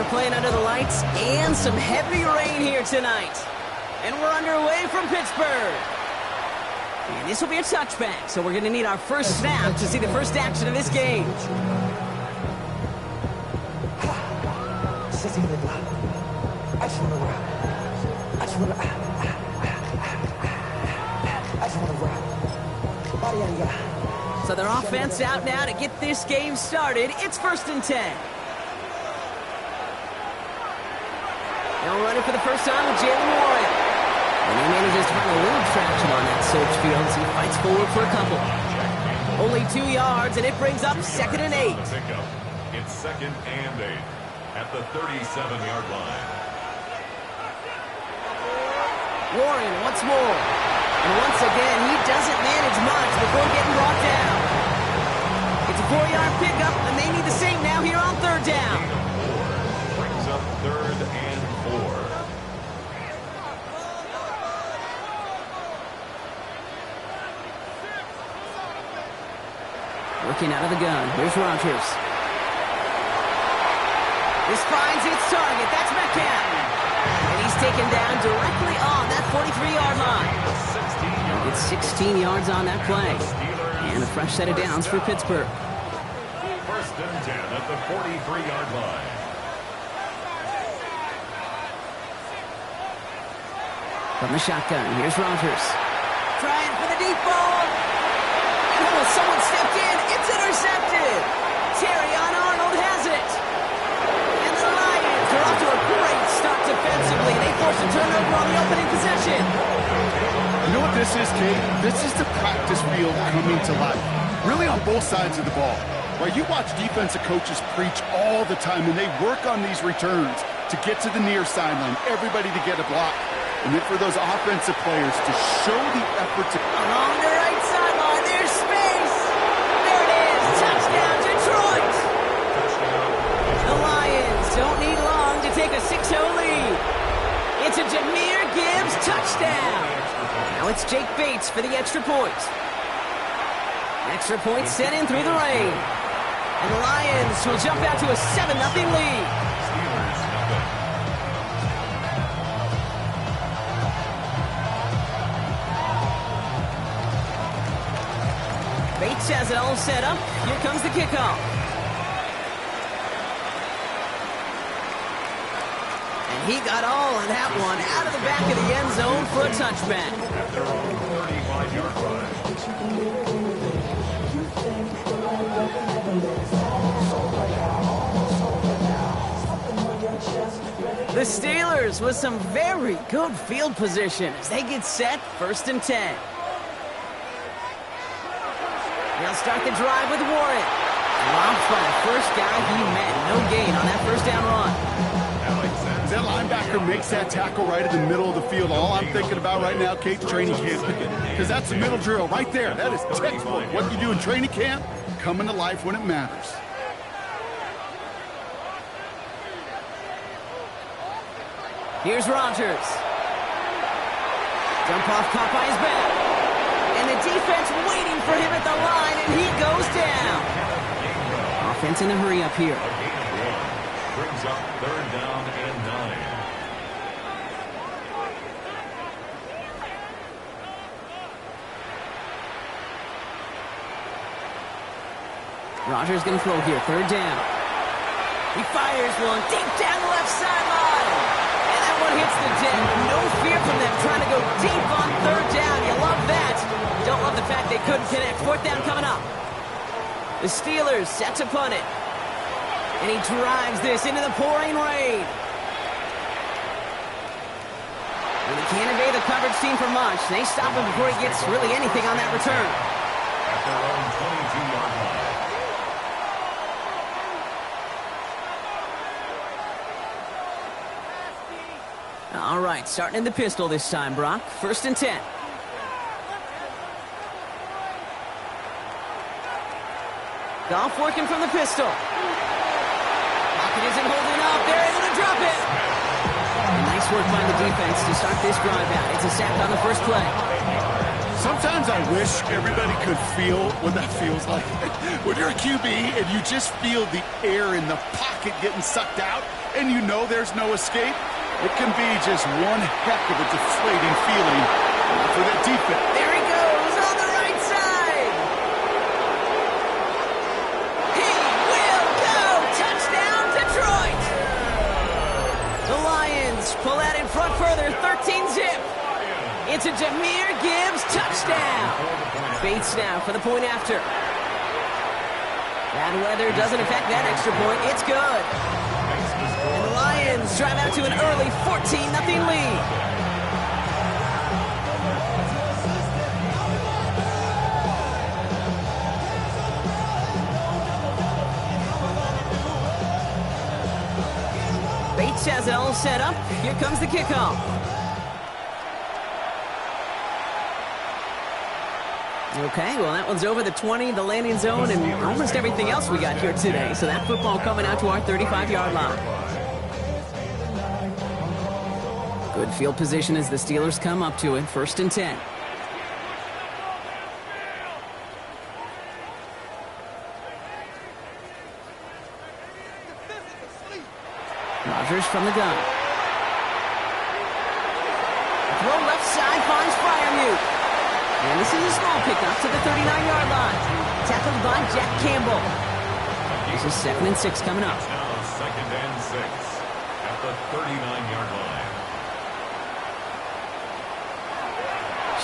We're playing under the lights and some heavy rain here tonight. And we're underway from Pittsburgh. And this will be a touchback, so we're going to need our first snap to see the first action of this game. So their offense out now to get this game started. It's 1st and 10. Now running for the first time with Jalen Warren. And he manages to find a little traction on that search field as he fights forward for a couple. Only 2 yards, and it brings up 2nd and 8. It's 2nd and 8 at the 37-yard line. Warren once more. And once again, he doesn't manage much before getting brought down. It's a 4-yard pickup, and they need the same now here on 3rd down. Brings up 3rd and 4. Working out of the gun. Here's Rodgers. This finds its target. That's Metcalf. And he's taken down directly on that 43-yard line. It's 16 yards on that play. And a fresh set of downs for Pittsburgh. 1st and 10 at the 43-yard line. From the shotgun, here's Rodgers. Trying for the deep ball. Oh, someone stepped in. It's intercepted. Terry on Arnold has it. And the Lions are off to a great start defensively. They force a turnover on the opening possession. You know what this is, Kate? This is the practice field coming to life. Really on both sides of the ball. Right? You watch defensive coaches preach all the time, and they work on these returns to get to the near sideline, everybody to get a block. And then for those offensive players to show the effort to... Along the right sideline, there's space. There it is. Touchdown, Detroit. The Lions don't need long to take a 6-0 lead. It's a Jahmyr Gibbs touchdown. Now it's Jake Bates for the extra point. Extra point sent in through the rain. And the Lions will jump out to a 7-0 lead. Bates has it all set up. Here comes the kickoff. And he got all of that one out of the back of the end zone for a touchback. At their own 35-yard line. The Steelers with some very good field position as they get set 1st and 10. They'll start the drive with Warren. Robbed by the first guy he met. No gain on that 1st down run. That linebacker makes that tackle right in the middle of the field. All I'm thinking about right now, Kate's training camp. Because that's the middle drill right there. That is textbook. What you do in training camp, coming to life when it matters. Here's Rodgers. Jump off caught by his back. And the defense waiting for him at the line, and he goes down. Offense in a hurry up here. Brings up 3rd down and 9. Rodgers going to throw here, 3rd down. He fires one deep down the left sideline. And that one hits the deck. No fear from them trying to go deep on 3rd down. You love that. Don't love the fact they couldn't connect. 4th down coming up. The Steelers set to punt it. And he drives this into the pouring rain. And he can't evade the coverage team for much. They stop him before he gets really anything on that return. At their own 22-yard line. All right, starting in the pistol this time, Brock. 1st and 10. Goff working from the pistol. Pocket isn't holding up. They're able to drop it. And nice work by the defense to start this drive out. It's a sack on the first play. Sometimes I wish everybody could feel what that feels like. When you're a QB and you just feel the air in the pocket getting sucked out and you know there's no escape, it can be just one heck of a deflating feeling for that defense. There he goes on the right side. He will go. Touchdown, Detroit. The Lions pull out in front further, 13-zip. It's a Jahmyr Gibbs touchdown. Bates now for the point after. Bad weather doesn't affect that extra point. It's good. And the Lions drive out to an early 14-0 lead. Bates has it all set up. Here comes the kickoff. Okay, well, that one's over the 20, the landing zone, and almost everything else we got here today. So that football coming out to our 35-yard line. Good field position as the Steelers come up to it, 1st and 10. Rodgers from the gun. Throw left side finds Freiermuth. And this is a small pickup to the 39-yard line. Tackled by Jack Campbell. This is 2nd and 6 coming up. Now 2nd and 6 at the 39-yard line.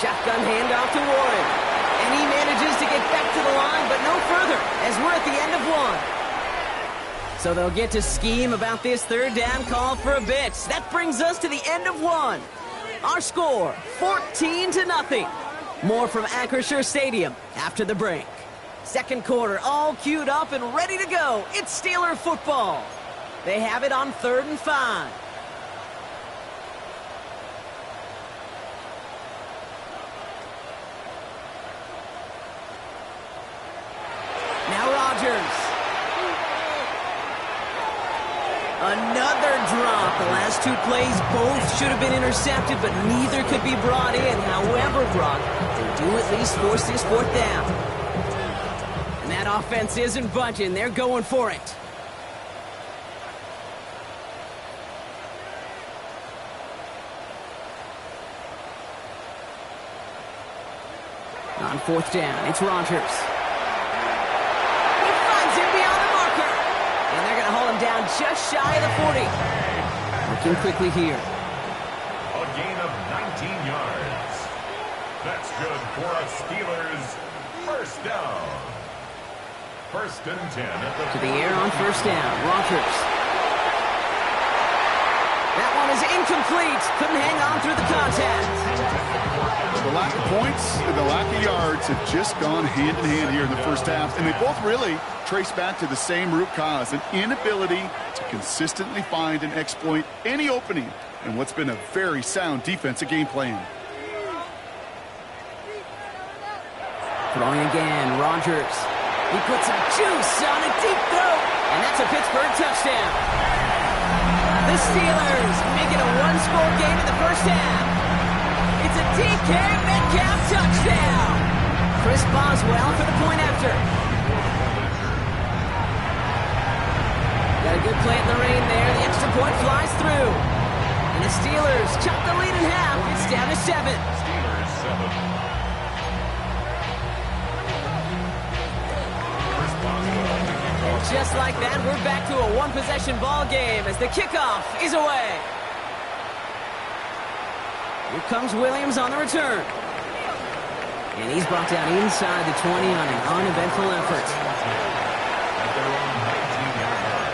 Shotgun handoff to Warren. And he manages to get back to the line, but no further, as we're at the end of one. So they'll get to scheme about this 3rd down call for a bit. That brings us to the end of one. Our score, 14-0. More from Acrisure Stadium after the break. 2nd quarter all queued up and ready to go. It's Steeler football. They have it on 3rd and 5. Now Rodgers. Another drop. The last 2 plays both should have been intercepted, but neither could be brought in. However, Brock, they do at least force this 4th down. And that offense isn't budging. They're going for it. On 4th down, it's Rodgers. He finds him beyond the marker. And they're going to hold him down just shy of the 40. Looking quickly here. A gain of 19 yards. That's good for a Steelers 1st down. 1st and 10 at the... To the air on 1st down. Rodgers. That one is incomplete. Couldn't hang on through the contact. The lack of points and the lack of yards have just gone hand in hand here in the 1st half, and they both really trace back to the same root cause, an inability to consistently find and exploit any opening in what's been a very sound defensive game plan. Throwing again, Rodgers. He puts some juice on a deep throw, and that's a Pittsburgh touchdown. The Steelers make it a 1-score game in the 1st half. It's a DK Metcalf touchdown. Chris Boswell for the point after. Got a good play in the rain there. The extra point flies through. And the Steelers chop the lead in half. It's down to 7. Steelers 7. And just like that, we're back to a 1-possession ball game as the kickoff is away. Here comes Williams on the return. And he's brought down inside the 20 on an uneventful effort. At their own 19-yard line.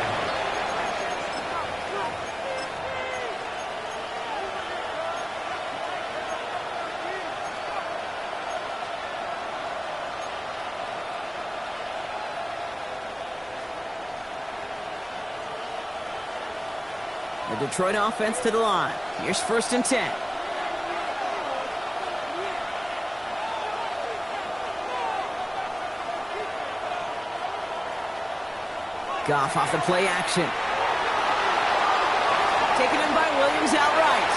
The Detroit offense to the line. Here's 1st and 10. Goff off the play action. Taken in by Williams outright.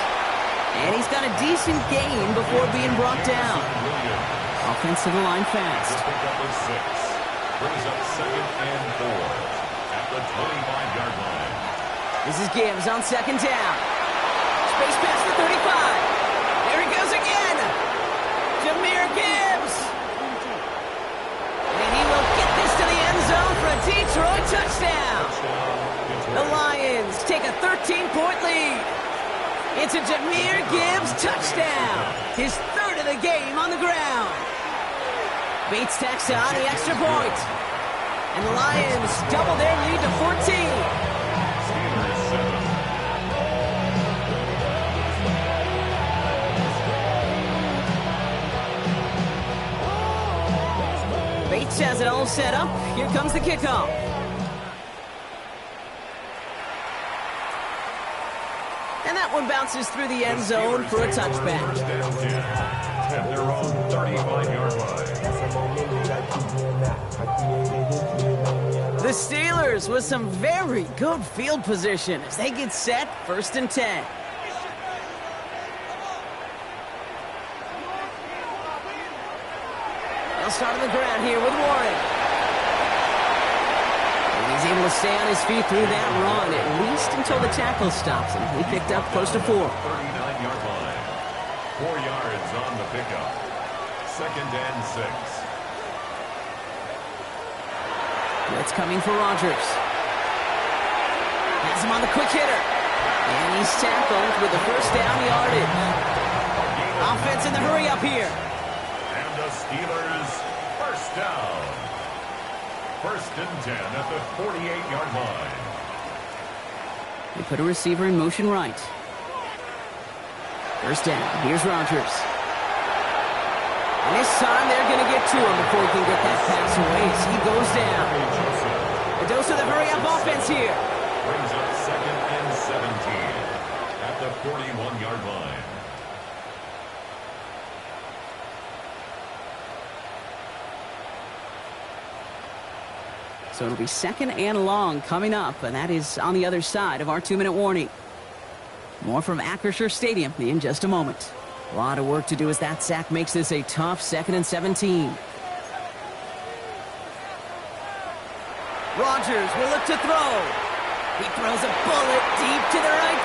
And he's got a decent gain before being brought down. Offense to the line fast. Pickup of 6. Brings up 2nd and 4 at the 25-yard line. This is Gibbs on 2nd down. Space pass to 35. There he goes again. Jahmyr Gibbs. And he will get this to the end zone for a Detroit touchdown. The Lions take a 13-point lead. It's a Jahmyr Gibbs touchdown. His 3rd of the game on the ground. Bates tacks on the extra point. And the Lions double their lead to 14. Bates has it all set up. Here comes the kickoff. And that one bounces through the end zone for a touchback. At their own 35-yard line. The Steelers with some very good field position as they get set 1st and 10. They'll start on the ground here with Warren. And he's able to stay on his feet through that run, at least until the tackle stops him. He picked up close to 4. 39-yard line. 4 yards on the pickup. 2nd and 6. Blitz coming for Rodgers. Has him on the quick hitter. And he's tackled with the 1st down yardage. Offense in the hurry up here. And the Steelers 1st down. 1st and 10 at the 48-yard line. They put a receiver in motion right. 1st down. Here's Rodgers. And this time they're going to get to him before he can get that pass away as he goes down. A dose of the hurry-up offense here. Brings up 2nd and 17 at the 41-yard line. So it'll be 2nd and long coming up, and that is on the other side of our 2-minute warning. More from Acrisure Stadium in just a moment. A lot of work to do as that sack makes this a tough 2nd and 17. Rodgers will look to throw. He throws a bullet deep to the right.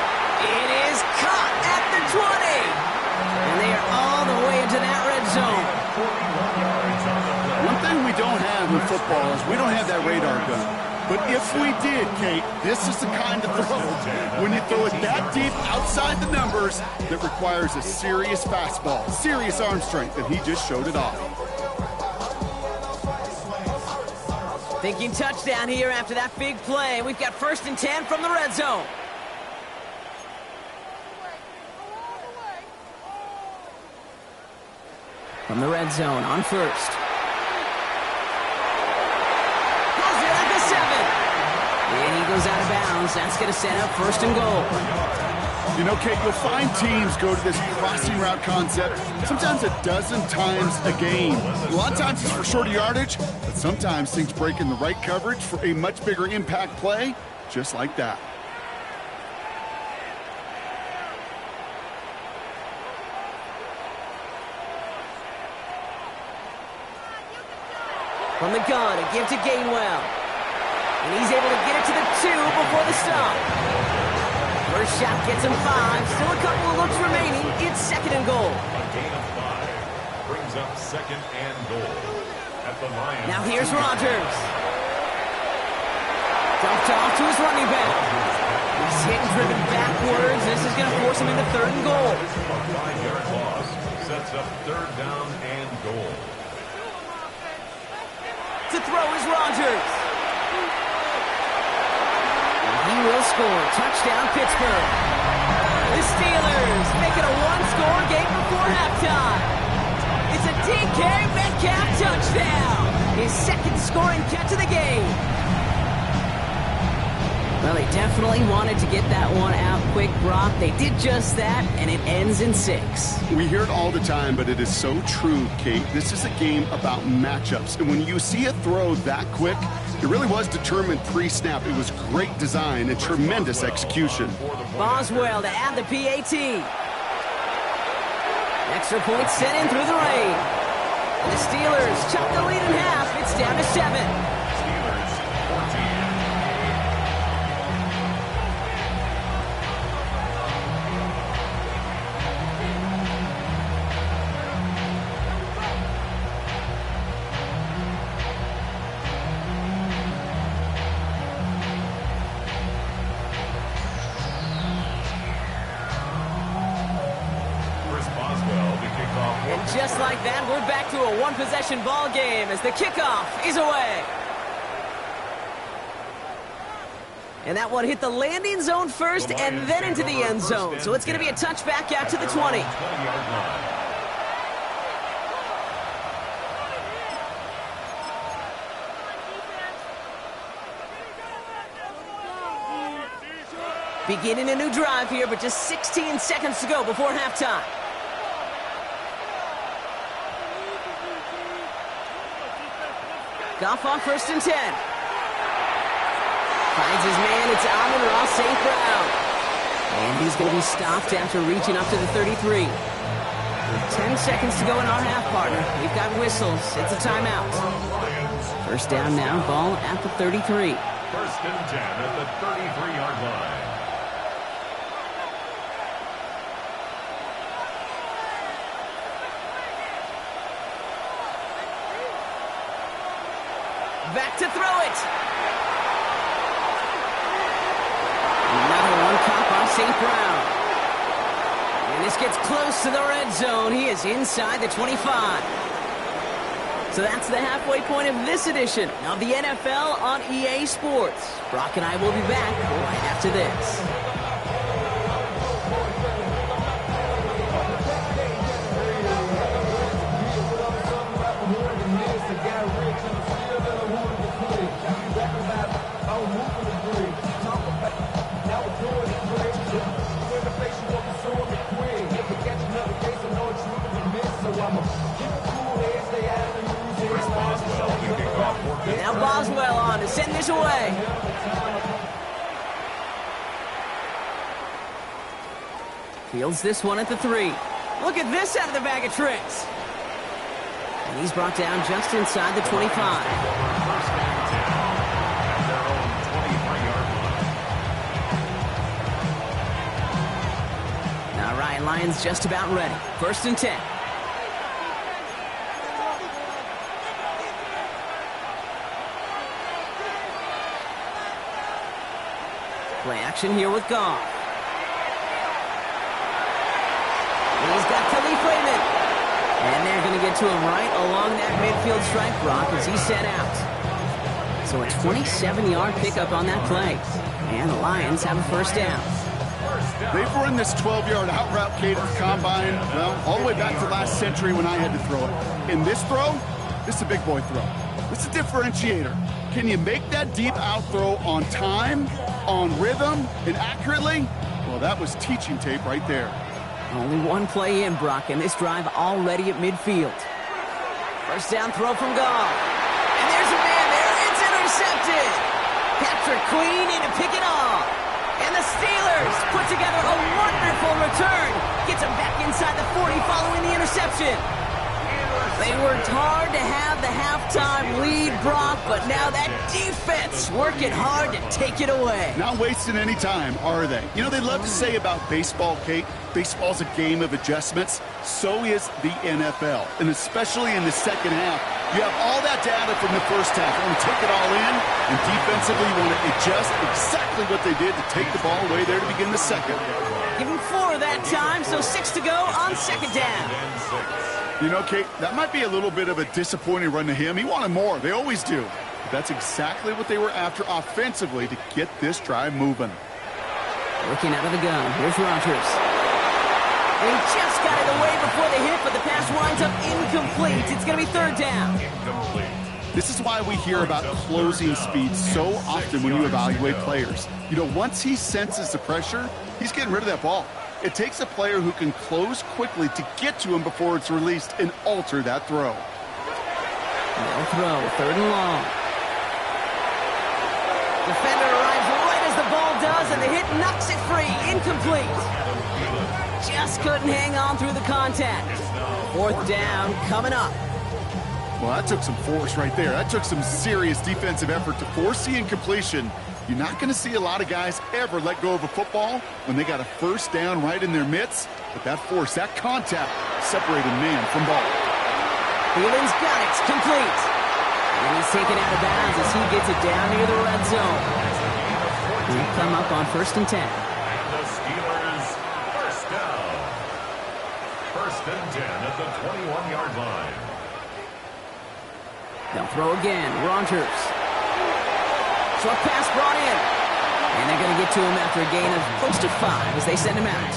It is caught at the 20. And they are all the way into that red zone. One thing we don't have in football is we don't have that radar gun. But if we did, Kate, this is the kind of throw, when you throw it that deep outside the numbers, that requires a serious fastball, serious arm strength, and he just showed it off. Thinking touchdown here after that big play. We've got 1st and 10 from the red zone. From the red zone on 1st. Has it at the 7. And he goes out of bounds. That's going to set up 1st and goal. You know, Kate, you'll find teams go to this crossing route concept sometimes a dozen times a game. A lot of times it's for shorter yardage, but sometimes things break in the right coverage for a much bigger impact play, just like that. From the gun, a give to Gainwell. And he's able to get it to the 2 before the stop. First shot gets him 5. Still a couple of looks remaining. It's 2nd and goal. A gain of 5 brings up 2nd and goal at the Lions. Now here's Rodgers. Dumped off to his running back. He's hit and driven backwards. This is going to force him into 3rd and goal. A 5-yard loss sets up 3rd down and goal. To throw is Rodgers. He will score. Touchdown, Pittsburgh. The Steelers make it a one-score game before halftime. It's a DK Metcalf touchdown. His 2nd scoring catch of the game. Well, they definitely wanted to get that one out quick, Brock. They did just that, and it ends in 6. We hear it all the time, but it is so true, Kate. This is a game about matchups. And when you see a throw that quick, it really was determined pre-snap. It was great design and tremendous execution. Boswell to add the PAT. Extra point sent in through the rain. And the Steelers chop the lead in half. It's down to 7. Steelers 14. And just like that, we're back to a one-possession ball game as the kickoff is away. And that one hit the landing zone first and then into the end zone. So it's going to be a touchback out to the 20. Beginning a new drive here, but just 16 seconds to go before halftime. Goff on 1st and 10. Finds his man, it's Amon-Ra St. Brown. And he's going to be stopped after reaching up to the 33. With 10 seconds to go in our half, partner. We've got whistles. It's a timeout. First down now, ball at the 33. 1st and 10 at the 33-yard line. Back to throw it. Another one caught by St. Brown. And this gets close to the red zone. He is inside the 25. So that's the halfway point of this edition of the NFL on EA Sports. Brock and I will be back right after this. Now Boswell on to send this away. Fields this one at the 3. Look at this out of the bag of tricks. And he's brought down just inside the 25. First and 10 at their own 23-yard line. All right, Lions just about ready. 1st and 10. Play action here with Goff. He's got Khalif Raymond. And they're going to get to him right along that midfield stripe, Brock, as he's set out. So a 27-yard pickup on that play. And the Lions have a first down. They've run this 12-yard out route, Kate, at the combine, well, all the way back to last century when I had to throw it. In this throw, this is a big boy throw. This is a differentiator. Can you make that deep out throw on time, on rhythm, and accurately? Well, that was teaching tape right there. Only one play in, Brock, and this drive already at midfield. First down throw from Goff. And there's a man there. It's intercepted. Patrick Queen in to pick it off. And the Steelers put together a wonderful return. Gets him back inside the 40 following the interception. They worked hard to have the halftime lead, Brock, but now that defense working hard to take it away. Not wasting any time, are they? You know, they love to say about baseball, Kate, baseball's a game of adjustments. So is the NFL, and especially in the second half. You have all that data from the first half. You want to take it all in, and defensively you want to adjust exactly what they did to take the ball away there to begin the second. Give him 4 that time, so 6 to go on second down. You know, Kate, that might be a little bit of a disappointing run to him. He wanted more. They always do. But that's exactly what they were after offensively to get this drive moving. Looking out of the gun. Here's Rodgers. He just got it away before the hit, but the pass winds up incomplete. It's going to be 3rd down. This is why we hear about closing speed so often when you evaluate players. You know, once he senses the pressure, he's getting rid of that ball. It takes a player who can close quickly to get to him before it's released and alter that throw. No throw, 3rd and long. Defender arrives right as the ball does, and the hit knocks it free. Incomplete. just couldn't hang on through the contact. Fourth down coming up. Well, that took some force right there. That took some serious defensive effort to force the incompletion. You're not going to see a lot of guys ever let go of a football when they got a first down right in their midst. But that force, that contact, separated man from ball. Thielen's got it. Complete. And he's taken out of bounds as he gets it down near the red zone. We'll come up on 1st and 10. The Steelers, first down. 1st and 10 at the 21-yard line. They'll throw again. Rodgers. Short pass brought in. And they're going to get to him after a gain of close to 5 as they send him out.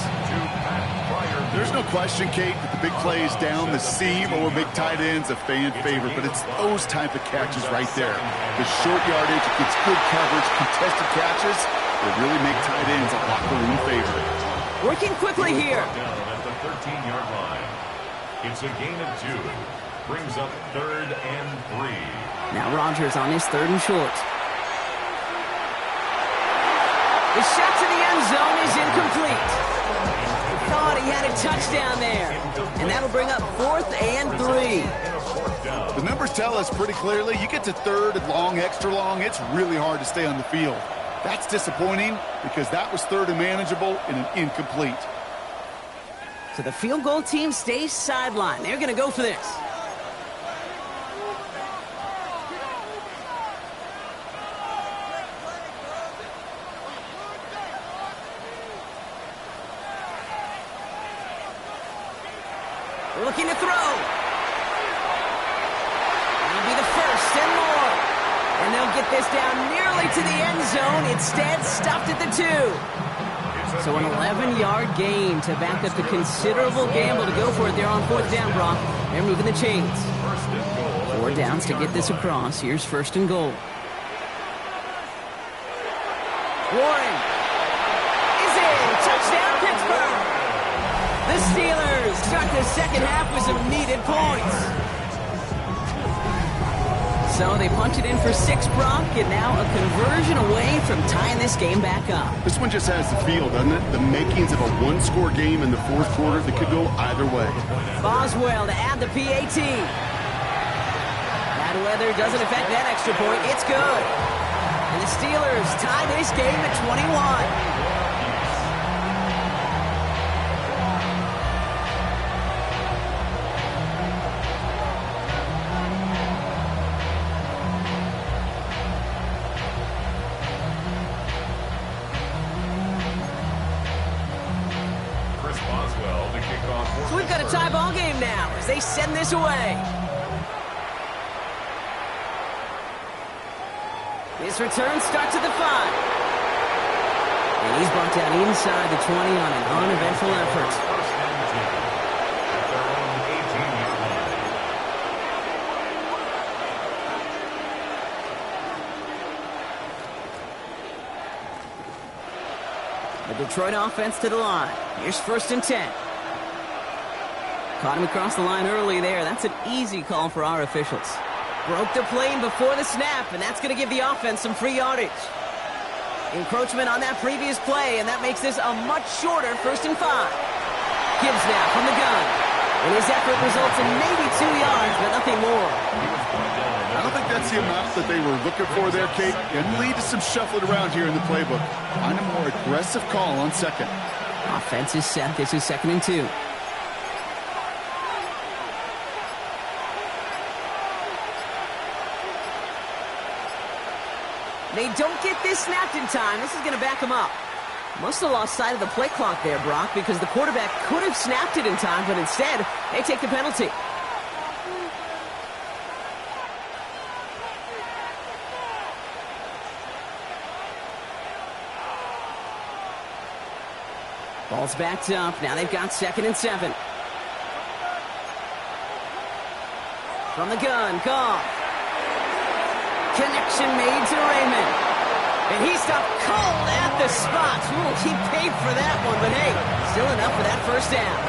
There's no question, Kate, that the big plays down the seam or big tight ends a fan favorite, but it's those type of catches right there. The short yardage, it gets good coverage, contested catches, they really make tight ends a locker room favorite. Working quickly here. Down at the 13-yard line. It's a gain of 2. Brings up 3rd and 3. Now Rodgers on his 3rd and short. The shot to the end zone is incomplete. Thought he had a touchdown there. And that'll bring up 4th and 3. The numbers tell us pretty clearly, you get to 3rd and long, extra long, it's really hard to stay on the field. That's disappointing because that was 3rd and manageable and an incomplete. So the field goal team stays sidelined. They're going to go for this. Looking to throw. That'll be the 1st and more. And they'll get this down nearly to the end zone. Instead, stopped at the 2. So an 11-yard gain to back up the considerable gamble to go for it there on 4th down, Brock. They're moving the chains. 4 downs to get this across. Here's 1st and goal. Warren is in. Touchdown, Pittsburgh. The Steelers start the second half with some needed points. So they punch it in for 6, Brock, and now a conversion away from tying this game back up. This one just has the feel, doesn't it? The makings of a one-score game in the 4th quarter that could go either way. Boswell to add the PAT. Bad weather doesn't affect that extra point. It's good. And the Steelers tie this game at 21. So we've got a tie ball game now as they send this away. This return starts at the 5. And he's brought down inside the 20 on an uneventful effort. The Detroit offense to the line. Here's 1st and 10. Caught him across the line early there. That's an easy call for our officials. Broke the plane before the snap, and that's going to give the offense some free yardage. Encroachment on that previous play, and that makes this a much shorter 1st and 5. Gibbs now from the gun. And his effort results in maybe 2 yards, but nothing more. I don't think that's the amount that they were looking for there, Kate. It lead to some shuffling around here in the playbook. Find a more aggressive call on 2nd. Offense is set. This is 2nd and 2. They don't get this snapped in time. This is going to back them up. Must have lost sight of the play clock there, Brock, because the quarterback could have snapped it in time, but instead, they take the penalty. Ball's backed up. Now they've got 2nd and 7. From the gun, Goff. Connection made to Raymond. And he stopped cold at the spot. Ooh, he paid for that one, but hey, still enough for that 1st down.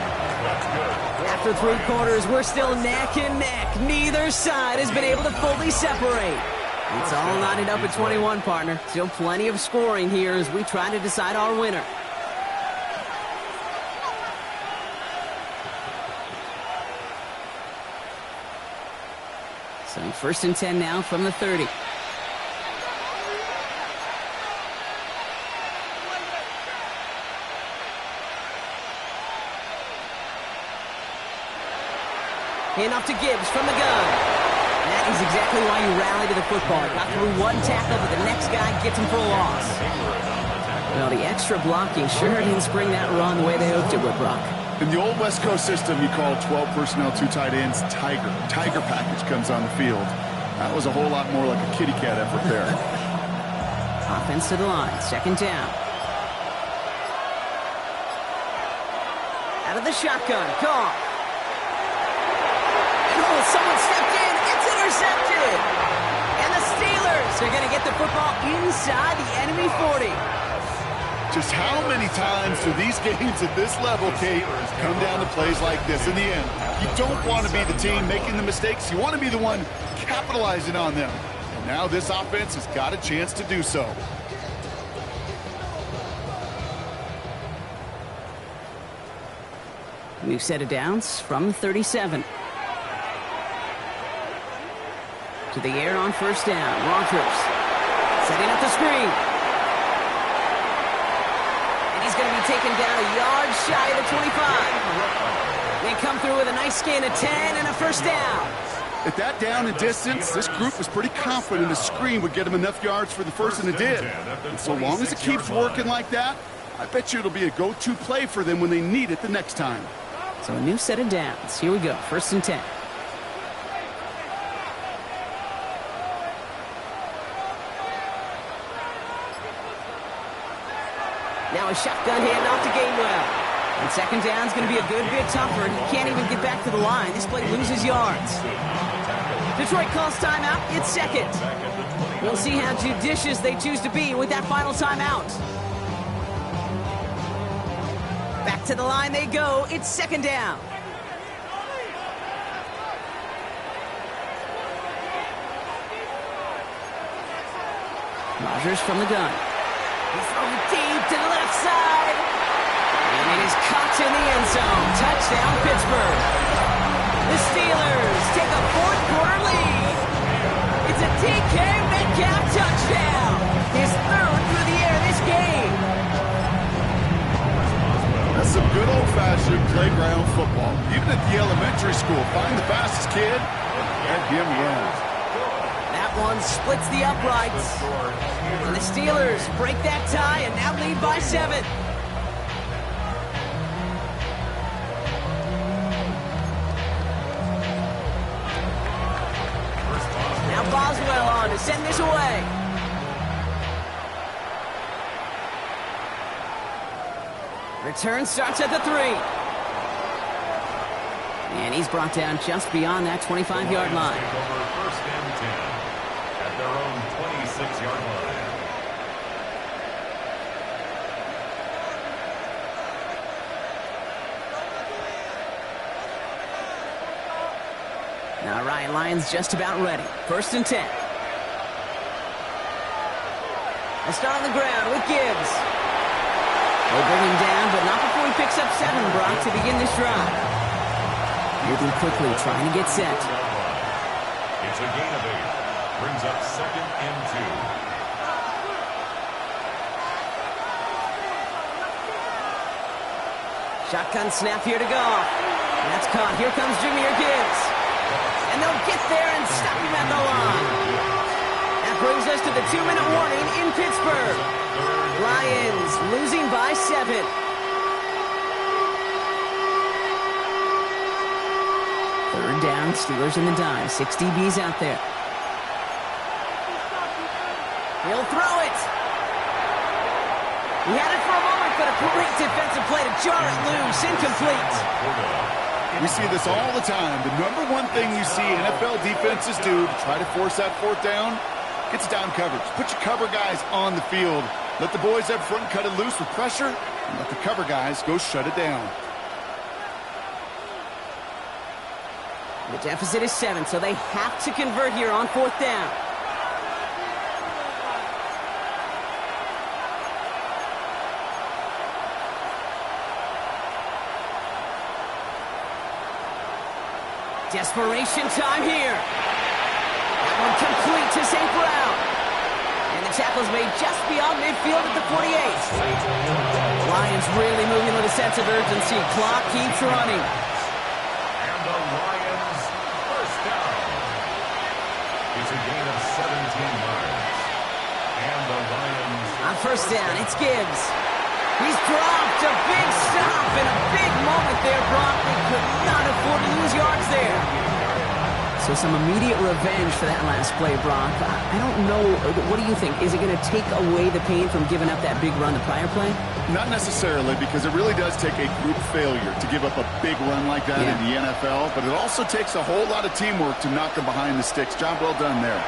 After 3 quarters, we're still neck and neck. Neither side has been able to fully separate. It's all knotted up at 21, partner. Still plenty of scoring here as we try to decide our winner. So 1st and 10 now from the 30. Handoff to Gibbs from the gun. That is exactly why you rally to the football. Got through one tackle, but the next guy gets him for a loss. Well, the extra blocking sure didn't spring that run the way they hoped it would, Brock. In the old West Coast system, you call 12 personnel, 2 tight ends, Tiger. Tiger package comes on the field. That was a whole lot more like a kitty cat effort there. Offense to the line, 2nd down. Out of the shotgun, Goff. Oh, someone stepped in. It's intercepted. And the Steelers are going to get the football inside the enemy 40. Just how many times do these games at this level, Kate, come down to plays like this? In the end, you don't want to be the team making the mistakes. You want to be the one capitalizing on them. And now this offense has got a chance to do so. New set of downs from the 37. To the air on 1st down. Rodgers setting up the screen. And he's going to be taken down a yard shy of the 25. They come through with a nice gain of 10 and a 1st down. At that down and distance, this group was pretty confident the screen would get them enough yards for the 1st, and it did. And so long as it keeps working like that, I bet you it'll be a go-to play for them when they need it the next time. So a new set of downs. Here we go. 1st and 10. Now a shotgun handoff to Gainwell. And 2nd down is going to be a good bit tougher. He can't even get back to the line. This play loses yards. Detroit calls timeout. It's 2nd. We'll see how judicious they choose to be with that final timeout. Back to the line they go. It's 2nd down. Rodgers from the gun. He's throwing deep to the left side. And it is caught in the end zone. Touchdown, Pittsburgh. The Steelers take a 4th quarter lead. It's a DK Metcalf touchdown. His 3rd through the air this game. That's some good old-fashioned playground football. Even at the elementary school, find the fastest kid and him runs. That one splits the uprights. And the Steelers break that tie and now lead by 7. Now Boswell on to send this away. Return starts at the 3. And he's brought down just beyond that 25-yard line. 1st and 10 at their own 26-yard line. Now Ryan Lyon's just about ready. 1st and 10. They start on the ground with Gibbs. They'll bring him down, but not before he picks up 7, Brock, to begin this drive. Moving quickly, trying to get set. It's a gain of 8. Brings up 2nd and 2. Shotgun snap here to go. And that's caught. Here comes Jahmyr Gibbs. And they'll get there and stop him at the line. That brings us to the 2-minute warning in Pittsburgh. Lions losing by 7. 3rd down, Steelers in the dime. 6 DBs out there. He'll throw it. He had it for a moment, but a great defensive play to jar it loose. Incomplete. We see this all the time. The number one thing you see NFL defenses do to try to force that 4th down, it's down coverage. Put your cover guys on the field. Let the boys up front cut it loose with pressure, and let the cover guys go shut it down. The deficit is 7, so they have to convert here on 4th down. Desperation time here. one complete to St. Brown. And the tackle is made just beyond midfield at the 48. Lions really moving with a sense of urgency. Clock keeps running. And the Lions first down. It's a gain of 17 yards. And the Lions... On first down, it's Gibbs. He's dropped a big stop and a big moment there, Brock. They could not afford to lose yards there. So some immediate revenge for that last play, Brock. I don't know. What do you think? Is it going to take away the pain from giving up that big run the prior play? Not necessarily, because it really does take a group failure to give up a big run like that in the NFL, but it also takes a whole lot of teamwork to knock them behind the sticks. Job well done there.